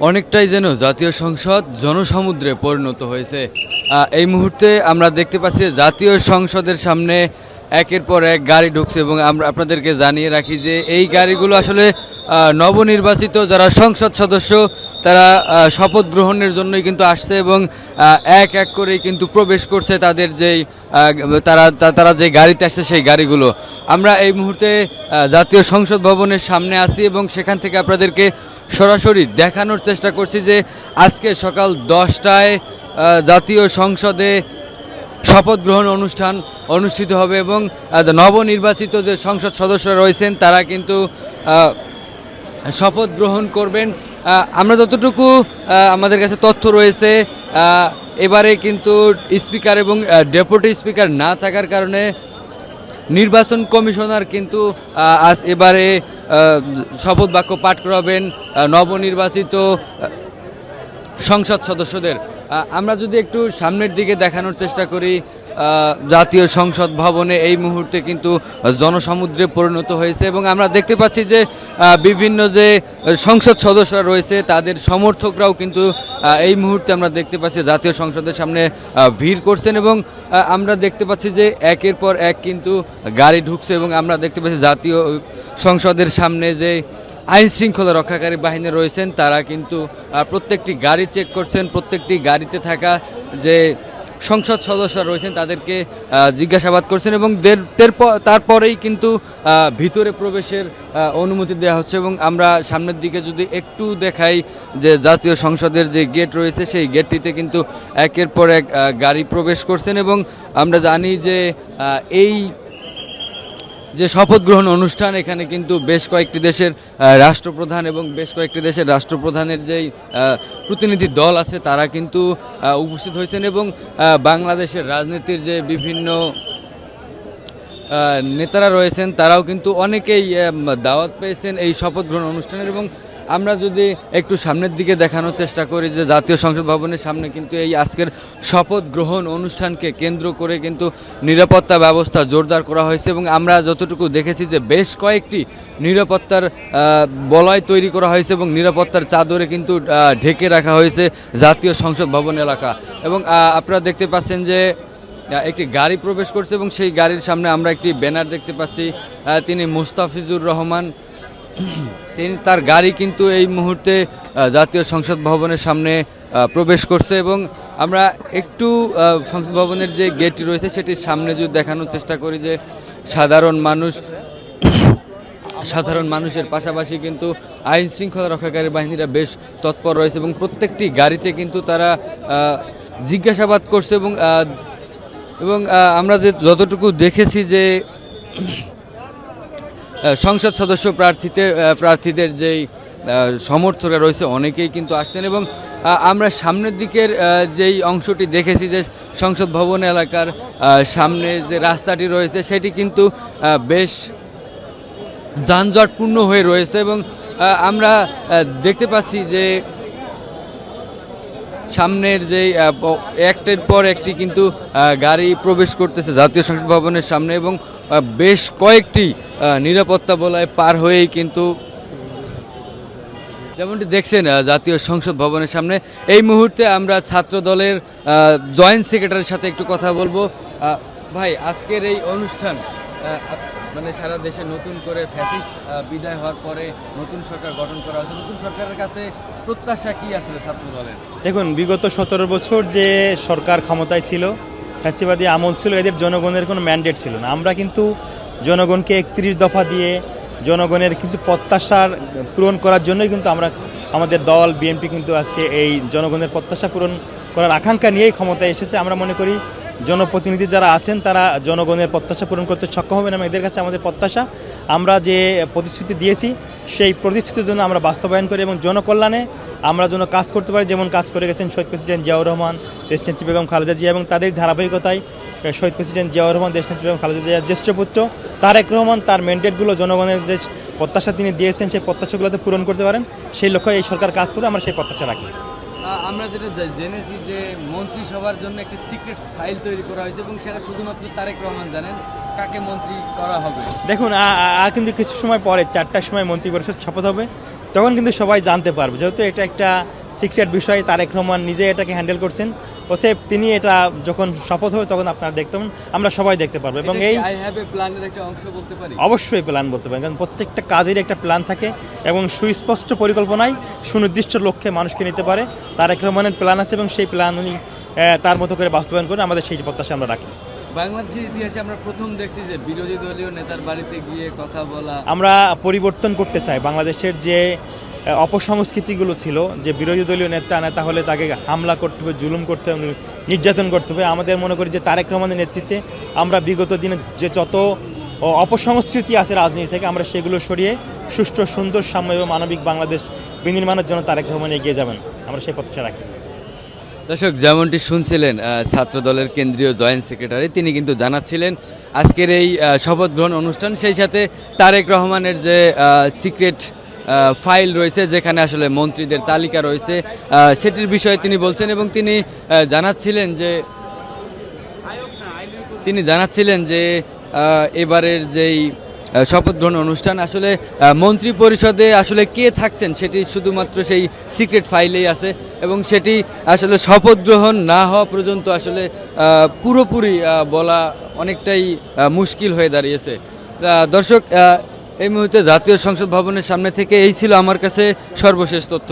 অনেকটাই যেন জাতীয় সংসদ জনসমুদ্রে পরিণত হয়েছে। এই মুহূর্তে আমরা দেখতে পাচ্ছি জাতীয় সংসদের সামনে একের পর এক গাড়ি ঢুকছে এবং আমরা আপনাদেরকে জানিয়ে রাখি যে এই গাড়িগুলো আসলে নবনির্বাচিত যারা সংসদ সদস্য তারা শপথ গ্রহণের জন্যই কিন্তু আসছে এবং এক এক করেই কিন্তু প্রবেশ করছে তাদের যেই তারা তারা যে গাড়িতে আসছে সেই গাড়িগুলো। আমরা এই মুহূর্তে জাতীয় সংসদ ভবনের সামনে আছি এবং সেখান থেকে আপনাদেরকে সরাসরি দেখানোর চেষ্টা করছি যে আজকে সকাল 10টায় জাতীয় সংসদে শপথ গ্রহণ অনুষ্ঠান অনুষ্ঠিত হবে এবং নবনির্বাচিত যে সংসদ সদস্যরা রয়েছেন তারা কিন্তু শপথ গ্রহণ করবেন। আমরা যতটুকু আমাদের কাছে তথ্য রয়েছে এবারে কিন্তু স্পিকার এবং ডেপুটি স্পিকার না থাকার কারণে নির্বাচন কমিশনার কিন্তু আজ এবারে শপথ বাক্য পাঠ করাবেন নবনির্বাচিত সংসদ সদস্যদের। আমরা যদি একটু সামনের দিকে দেখানোর চেষ্টা করি, জাতীয় সংসদ ভবনে এই মুহূর্তে কিন্তু জনসমুদ্রে পরিণত হয়েছে এবং আমরা দেখতে পাচ্ছি যে বিভিন্ন যে সংসদ সদস্যরা রয়েছে তাদের সমর্থকরাও কিন্তু এই মুহূর্তে আমরা দেখতে পাচ্ছি জাতীয় সংসদের সামনে ভিড় করছেন এবং আমরা দেখতে পাচ্ছি যে একের পর এক কিন্তু গাড়ি ঢুকছে এবং আমরা দেখতে পাচ্ছি জাতীয় সংসদের সামনে যে আইন শৃঙ্খলা রক্ষাকারী বাহিনী রয়েছেন তারা কিন্তু প্রত্যেকটি গাড়ি চেক করছেন, প্রত্যেকটি গাড়িতে থাকা যে সংসদ সদস্যরা রয়েছেন তাদেরকে জিজ্ঞাসাবাদ করছেন এবং তারপরেই কিন্তু ভিতরে প্রবেশের অনুমতি দেওয়া হচ্ছে এবং আমরা সামনের দিকে যদি একটু দেখাই যে জাতীয় সংসদের যে গেট রয়েছে সেই গেটটিতে কিন্তু একের পর এক গাড়ি প্রবেশ করছেন এবং আমরা জানি যে এই যে শপথ গ্রহণ অনুষ্ঠান এখানে কিন্তু বেশ কয়েকটি দেশের রাষ্ট্রপ্রধান এবং বেশ কয়েকটি দেশের রাষ্ট্রপ্রধানের যেই প্রতিনিধি দল আছে তারা কিন্তু উপস্থিত হয়েছেন এবং বাংলাদেশের রাজনীতির যে বিভিন্ন নেতারা রয়েছেন তারাও কিন্তু অনেকেই দাওয়াত পেয়েছেন এই শপথ গ্রহণ অনুষ্ঠানের। এবং আমরা যদি একটু সামনের দিকে দেখানোর চেষ্টা করি যে জাতীয় সংসদ ভবনের সামনে কিন্তু এই আজকের শপথ গ্রহণ অনুষ্ঠানকে কেন্দ্র করে কিন্তু নিরাপত্তা ব্যবস্থা জোরদার করা হয়েছে এবং আমরা যতটুকু দেখেছি যে বেশ কয়েকটি নিরাপত্তার বলয় তৈরি করা হয়েছে এবং নিরাপত্তার চাদরে কিন্তু ঢেকে রাখা হয়েছে জাতীয় সংসদ ভবন এলাকা। এবং আপনারা দেখতে পাচ্ছেন যে একটি গাড়ি প্রবেশ করছে এবং সেই গাড়ির সামনে আমরা একটি ব্যানার দেখতে পাচ্ছি, তিনি মুস্তাফিজুর রহমান, তার গাড়ি কিন্তু এই মুহূর্তে জাতীয় সংসদ ভবনের সামনে প্রবেশ করছে এবং আমরা একটু সংসদ ভবনের যে গেটটি রয়েছে সেটির সামনে যদি দেখানোর চেষ্টা করি যে সাধারণ মানুষের পাশাপাশি কিন্তু আইন শৃঙ্খলা রক্ষাকারী বাহিনীরা বেশ তৎপর রয়েছে এবং প্রত্যেকটি গাড়িতে কিন্তু তারা জিজ্ঞাসাবাদ করছে এবং আমরা যতটুকু দেখেছি যে সংসদ সদস্য প্রার্থীদের যেই সমর্থকরা রয়েছে অনেকেই কিন্তু আসছেন এবং আমরা সামনের দিকের যেই অংশটি দেখেছি যে সংসদ ভবন এলাকার সামনে যে রাস্তাটি রয়েছে সেটি কিন্তু বেশ যানজটপূর্ণ হয়ে রয়েছে এবং আমরা দেখতে পাচ্ছি যে সামনের যেই একটার পর একটি কিন্তু গাড়ি প্রবেশ করতেছে জাতীয় সংসদ ভবনের সামনে এবং বেশ কয়েকটি নিরাপত্তা বলয় পার হয়েই কিন্তু যেমনটি দেখছেন জাতীয় সংসদ ভবনের সামনে এই মুহূর্তে আমরা ছাত্র দলের জয়েন্ট সেক্রেটারির সাথে একটু কথা বলবো। ভাই, আজকের এই অনুষ্ঠান মানে সারা দেশে নতুন করে ফ্যাসিস্ট বিদায় হওয়ার পরে নতুন সরকার গঠন করা হয়েছে, নতুন সরকারের কাছে প্রত্যাশা কি আসলে ছাত্র দলের? দেখুন, বিগত 17 বছর যে সরকার ক্ষমতায় ছিল, ফ্যাসিবাদী আমল ছিল, এদের জনগণের কোনো ম্যান্ডেট ছিল না। আমরা কিন্তু জনগণকে 31 দফা দিয়ে জনগণের কিছু প্রত্যাশার পূরণ করার জন্যই কিন্তু আমাদের দল বিএনপি কিন্তু আজকে এই জনগণের প্রত্যাশা পূরণ করার আকাঙ্ক্ষা নিয়েই ক্ষমতায় এসেছে। আমরা মনে করি জনপ্রতিনিধি যারা আছেন তারা জনগণের প্রত্যাশা পূরণ করতে সক্ষম হবেন এবং এদের কাছে আমাদের প্রত্যাশা আমরা যে প্রতিশ্রুতি দিয়েছি সেই প্রতিশ্রুতির জন্য আমরা বাস্তবায়ন করি এবং জনকল্যাণে আমরা যেন কাজ করতে পারি, যেমন কাজ করে গেছেন শহীদ প্রেসিডেন্ট জিয়াউর রহমান, দেশনেত্রী বেগম খালেদা জিয়া এবং তাদের ধারাবাহিকতায় শহীদ প্রেসিডেন্ট জিয়াউর রহমান, দেশনেত্রী বেগম খালেদা জিয়ার জ্যেষ্ঠ পুত্র তারেক রহমান তার ম্যান্ডেটগুলো জনগণের যে প্রত্যাশা তিনি দিয়েছেন সেই প্রত্যাশাগুলোতে পূরণ করতে পারেন, সেই লক্ষ্যে এই সরকার কাজ করে, আমরা সেই প্রত্যাশা রাখি। আমরা যেটা জেনেছি যে মন্ত্রিসভার জন্য একটি সিক্রেট ফাইল তৈরি করা হয়েছে এবং সেটা শুধুমাত্র তারেক রহমান জানেন কাকে মন্ত্রী করা হবে। দেখুন, কিন্তু কিছু সময় পরে 4টার সময় মন্ত্রিপরিষদ শপথ হবে, তখন কিন্তু সবাই জানতে পারবে, যেহেতু এটা একটা সিক্রেট বিষয়, তারেক রহমান নিজে এটাকে হ্যান্ডেল করছেন, অতএব তিনি এটা যখন শপথ হবে তখন আপনারা দেখতেন, আমরা সবাই দেখতে পারবো। এবং এই আই হ্যাভ এ প্ল্যানের একটা অংশ বলতে পারি। অবশ্যই প্ল্যান বলতে পারেন, কারণ প্রত্যেকটা কাজের একটা প্ল্যান থাকে এবং সুস্পষ্ট পরিকল্পনায় সুনির্দিষ্ট লক্ষ্যে মানুষকে নিতে পারে। তারেক রহমানের প্ল্যান আছে এবং সেই প্ল্যান উনি তার মতো করে বাস্তবায়ন করে, আমাদের সেই প্রত্যাশা আমরা রাখি। বাংলাদেশের ইতিহাসে আমরা প্রথম দেখছি যে বিরোধী দলীয় নেতার বাড়িতে গিয়ে কথা বলা। আমরা পরিবর্তন করতে চাই বাংলাদেশের যে অপসংস্কৃতিগুলো ছিল, যে বিরোধী দলীয় নেতা হলে তাকে হামলা করতে হবে, জুলুম করতে হবে, নির্যাতন করতে হবে। আমাদের মনে করি যে তারেক রহমানের নেতৃত্বে আমরা বিগত দিনে যে যত অপসংস্কৃতি আছে রাজনীতি থেকে, আমরা সেগুলো সরিয়ে সুষ্ঠু, সুন্দর, সাম্য এবং মানবিক বাংলাদেশ বিনির্মাণের জন্য তারেক রহমান এগিয়ে যাবেন, আমরা সেই প্রত্যাশা রাখি। দর্শক, যেমনটি শুনছিলেন ছাত্র দলের কেন্দ্রীয় জয়েন্ট সেক্রেটারি, তিনি কিন্তু জানাচ্ছিলেন আজকের এই শপথ গ্রহণ অনুষ্ঠান, সেই সাথে তারেক রহমানের যে সিক্রেট ফাইল রয়েছে, যেখানে আসলে মন্ত্রীদের তালিকা রয়েছে, সেটির বিষয়ে তিনি বলছেন। এবং তিনি জানাচ্ছিলেন যে এবারের যেই শপথ গ্রহণ অনুষ্ঠান, আসলে মন্ত্রী পরিষদে আসলে কে থাকছেন সেটি শুধুমাত্র সেই সিক্রেট ফাইলেই আছে, এবং সেটি আসলে শপথ গ্রহণ না হওয়া পর্যন্ত আসলে পুরোপুরি বলা অনেকটাই মুশকিল হয়ে দাঁড়িয়েছে। দর্শক, এই মুহূর্তে জাতীয় সংসদ ভবনের সামনে থেকে এই ছিল আমার কাছে সর্বশেষ তথ্য।